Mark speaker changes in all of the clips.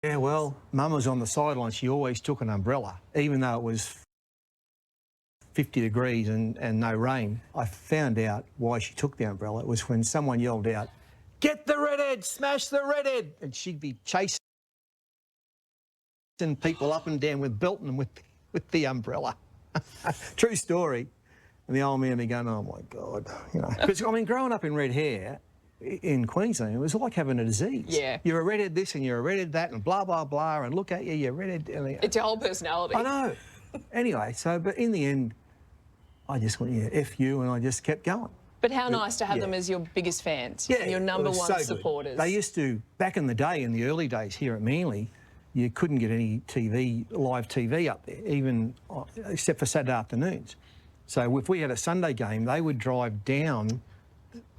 Speaker 1: Yeah, well, Mum was on the sideline. She always took an umbrella, even though it was 50 degrees and no rain. I found out why she took the umbrella. It was when someone yelled out, "Get the redhead, smash the redhead!" And she'd be chasing people up and down with belting them with the umbrella. True story. And the old man be going, "Oh my God," you know. Because I mean, growing up in red hair in Queensland, it was like having a disease.
Speaker 2: Yeah.
Speaker 1: You're a redhead this and you're a redhead that and blah blah blah, and look at you, you're redhead.
Speaker 2: It's your whole personality.
Speaker 1: I know. Anyway, so but in the end, I just went, yeah, F you, and I just kept going.
Speaker 2: But how nice to have them as your biggest fans,
Speaker 1: yeah,
Speaker 2: and your number one
Speaker 1: so
Speaker 2: supporters.
Speaker 1: Good. They used to, back in the day, in the early days here at Manly, you couldn't get any live TV up there, even except for Saturday afternoons. So if we had a Sunday game, they would drive down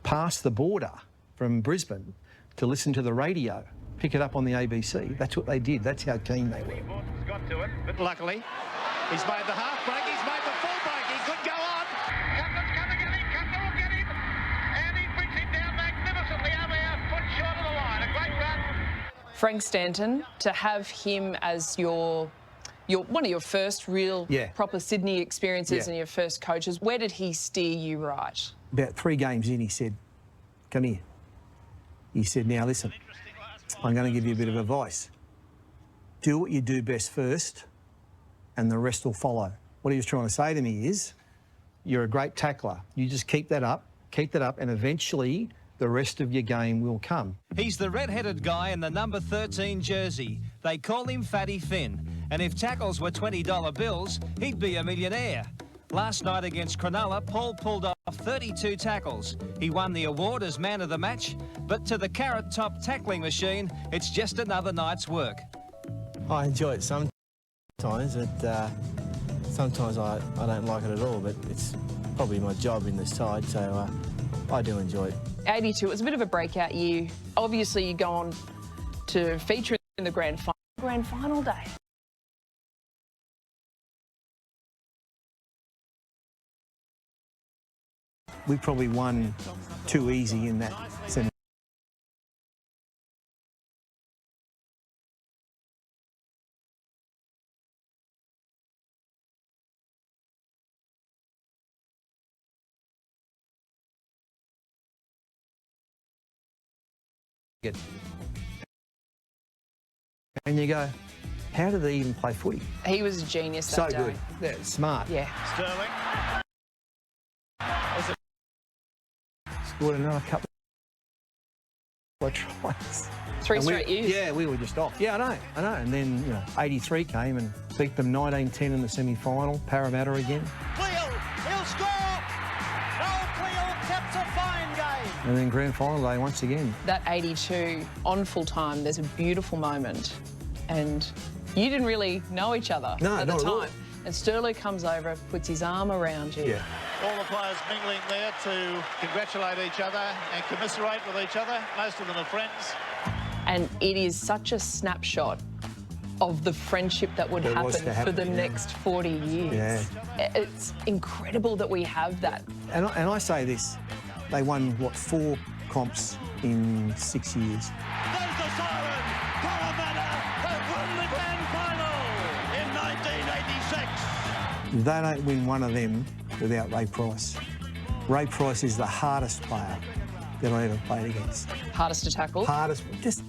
Speaker 1: past the border from Brisbane to listen to the radio, pick it up on the ABC. That's what they did. That's how keen they were.
Speaker 3: Vautin's got to it, but luckily he's made the half break, he's made the full break, he could go on. Cutler's coming at him, Cutler will get him, and he brings him down magnificently over our foot short of the line. A great run.
Speaker 2: Frank Stanton, to have him as your one of your first real proper Sydney experiences and your first coaches, where did he steer you right?
Speaker 1: About 3 games in, he said, "Come here." He said, "Now listen, I'm going to give you a bit of advice. Do what you do best first, and the rest will follow." What he was trying to say to me is, you're a great tackler. You just keep that up, and eventually the rest of your game will come.
Speaker 4: He's the red-headed guy in the number 13 jersey. They call him Fatty Finn. And if tackles were $20 bills, he'd be a millionaire. Last night against Cronulla, Paul pulled off 32 tackles. He won the award as man of the match, but to the Carrot Top tackling machine, it's just another night's work.
Speaker 5: I enjoy it sometimes, but sometimes I don't like it at all, but it's probably my job in the side, so I do enjoy it.
Speaker 2: 82, it was a bit of a breakout year. Obviously, you go on to feature in the grand final day.
Speaker 1: We probably won too easy in that semi. And you go, how did they even play footy?
Speaker 2: He was a genius that day.
Speaker 1: So good. Yeah, smart.
Speaker 2: Yeah.
Speaker 3: Sterling.
Speaker 1: Scored another couple of tries.
Speaker 2: 3 straight years.
Speaker 1: Yeah, we were just off. Yeah, I know. And then, you know, 83 came and beat them 19-10 in the semi-final. Parramatta again.
Speaker 4: Cleo, he'll score! Noel Cleo kept a fine game.
Speaker 1: And then grand final day once again.
Speaker 2: That 82, on full time, there's a beautiful moment. And you didn't really know each other at the time. And Sterling comes over, puts his arm around you.
Speaker 1: Yeah.
Speaker 3: All the players mingling there to congratulate each other and commiserate with each other. Most of them are friends.
Speaker 2: And it is such a snapshot of the friendship that would happen for the next 40 years.
Speaker 1: Yeah.
Speaker 2: It's incredible that we have that.
Speaker 1: And I say this, they won, what, 4 comps in 6 years.
Speaker 3: There's the siren! Parramatta have won the grand final in 1986.
Speaker 1: They don't win one of them without Ray Price. Ray Price is the hardest player that I ever played against.
Speaker 2: Hardest to tackle?
Speaker 1: Hardest, just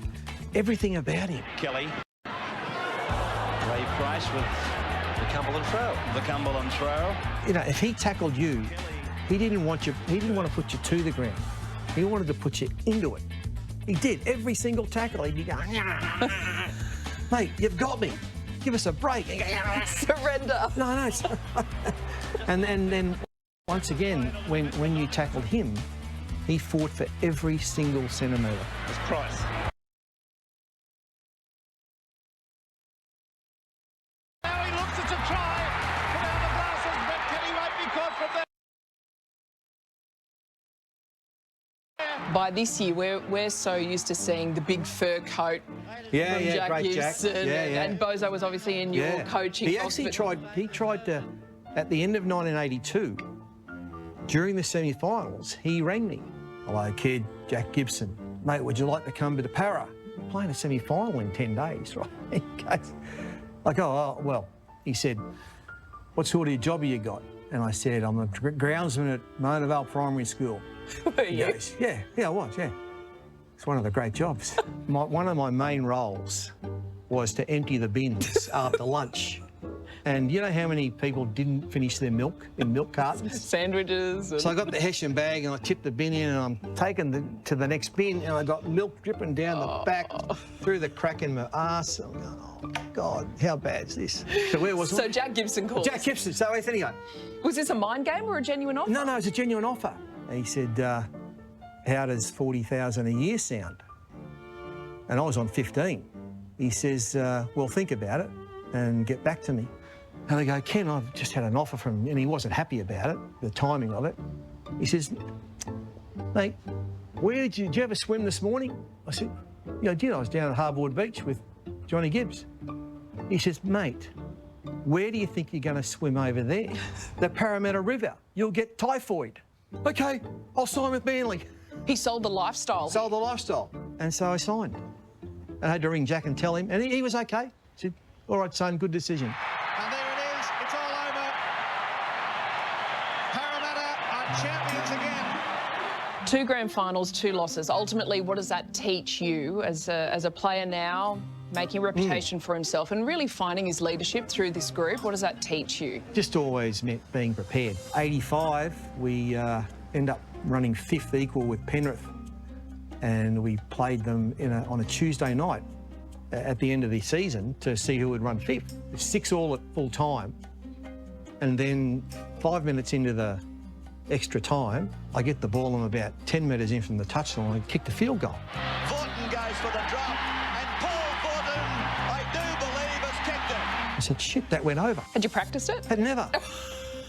Speaker 1: everything about him.
Speaker 3: Kelly. Ray Price with the Cumberland throw. The Cumberland throw.
Speaker 1: You know, if he tackled you, he didn't want to put you to the ground. He wanted to put you into it. He did. Every single tackle, he'd be going, "Mate, you've got me. Give us a break."
Speaker 2: Surrender.
Speaker 1: No. And then once again, when you tackled him, he fought for every single centimetre.
Speaker 3: It's Price. Now he looks at a try. Put out the glasses, but Kelly won't be caught from there.
Speaker 2: By this year, we're so used to seeing the big fur coat from Jack
Speaker 1: great
Speaker 2: Gibson,
Speaker 1: Jack.
Speaker 2: and Bozo was obviously in your coaching.
Speaker 1: He actually tried to, at the end of 1982, during the semi-finals, he rang me. "Hello, kid, Jack Gibson. Mate, would you like to come to the Para?" playing a semi-final in 10 days, right? He goes, I go, oh, well, he said, what sort of job have you got? And I said, I'm a groundsman at Mona Vale Primary School.
Speaker 2: Were you?
Speaker 1: He goes, yeah, I was, yeah. It's one of the great jobs. One of my main roles was to empty the bins after lunch. And you know how many people didn't finish their milk in milk cartons?
Speaker 2: Sandwiches. And...
Speaker 1: So I got the Hessian bag and I tipped the bin in and I'm taking to the next bin and I got milk dripping down the back through the crack in my arse. I'm going, oh, God, how bad's this? So where was it?
Speaker 2: So Jack Gibson called.
Speaker 1: Jack Gibson. So anyway.
Speaker 2: Was this a mind game or a genuine offer?
Speaker 1: No, it was a genuine offer. He said, how does 40,000 a year sound? And I was on 15. He says, well, think about it and get back to me. And I go, Ken, I've just had an offer from him, and he wasn't happy about it, the timing of it. He says, mate, did you ever swim this morning? I said, yeah, I did. I was down at Harbourwood Beach with Johnny Gibbs. He says, mate, where do you think you're going to swim over there? The Parramatta River. You'll get typhoid. OK, I'll sign with Manly.
Speaker 2: He sold the lifestyle.
Speaker 1: Sold the lifestyle. And so I signed. I had to ring Jack and tell him, and he was OK. He said, all right, son, good decision.
Speaker 3: And there it is, it's all over. Parramatta are champions again.
Speaker 2: 2 grand finals, 2 losses. Ultimately, what does that teach you as a player now, making a reputation for himself and really finding his leadership through this group? What does that teach you? Just
Speaker 1: always meant being prepared. 85, we end up running 5th equal with Penrith, and we played them on a Tuesday night at the end of the season to see who would run 5th. 6 all at full time, and then 5 minutes into the extra time, I get the ball. I'm about 10 metres in from the touchline and kick the field goal.
Speaker 3: Vautin goes for the drop, and Paul Vautin, I do believe, has kicked it.
Speaker 1: I said, shit, that went over.
Speaker 2: Had you practiced it?
Speaker 1: Had never.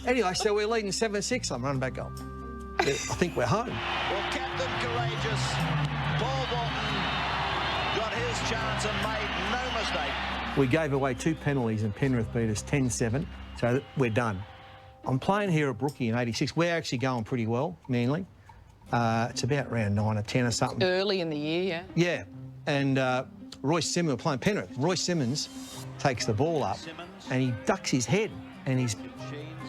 Speaker 1: Anyway, so we're leading 7-6. I'm running back goal. I think we're home.
Speaker 3: Well, Captain Courageous, Paul Vautin got his chance and made no mistake.
Speaker 1: We gave away 2 penalties and Penrith beat us 10-7, so we're done. I'm playing here at Brookie in 86. We're actually going pretty well, Manly. It's about round 9 or 10 or something.
Speaker 2: Early in the year, yeah.
Speaker 1: Yeah, and Royce Simmons, we're playing Penrith. Royce Simmons takes the ball up and he ducks his head, and his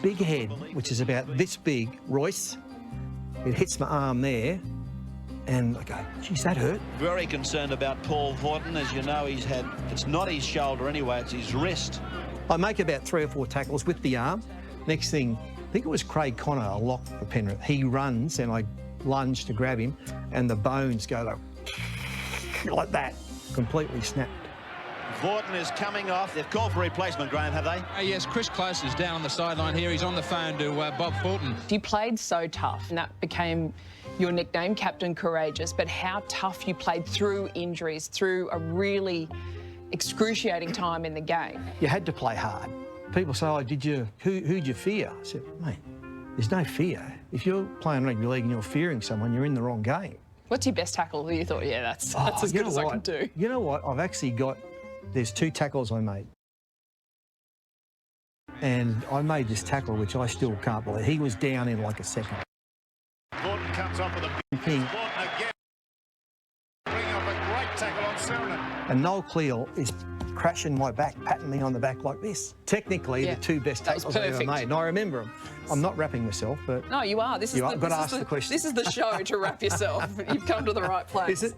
Speaker 1: big head, which is about this big, Royce, it hits my arm there, and I go, geez, that hurt.
Speaker 6: Very concerned about Paul Vautin. As you know, it's not his shoulder anyway, it's his wrist.
Speaker 1: I make about 3 or 4 tackles with the arm. Next thing, I think it was Craig Connor, a lock for Penrith. He runs and I lunge to grab him, and the bones go like that, completely snapped.
Speaker 6: Vautin is coming off. They've called for replacement, Graham, have they?
Speaker 7: Yes, Chris Close is down on the sideline here. He's on the phone to Bob Fulton.
Speaker 2: You played so tough, and that became your nickname, Captain Courageous, but how tough you played through injuries, through a really excruciating time in the game.
Speaker 1: You had to play hard. People say, oh, who'd you fear? I said, mate, there's no fear. If you're playing rugby league and you're fearing someone, you're in the wrong game.
Speaker 2: What's your best tackle that you thought, yeah, that's as good as I can do?
Speaker 1: You know what? I've actually got, there's 2 tackles I made. And I made this tackle, which I still can't believe. He was down in like a second.
Speaker 3: Vautin comes off with a big Vautin again. Bringing up a great tackle on Serena.
Speaker 1: And Noel Cleal is crashing my back, patting me on the back like this. Technically, the 2 best tackles I ever made. And I remember them. I'm not wrapping myself, but...
Speaker 2: No, you are. This is
Speaker 1: I've got to ask the question.
Speaker 2: This is the show to wrap yourself. You've come to the right place.
Speaker 1: Is it?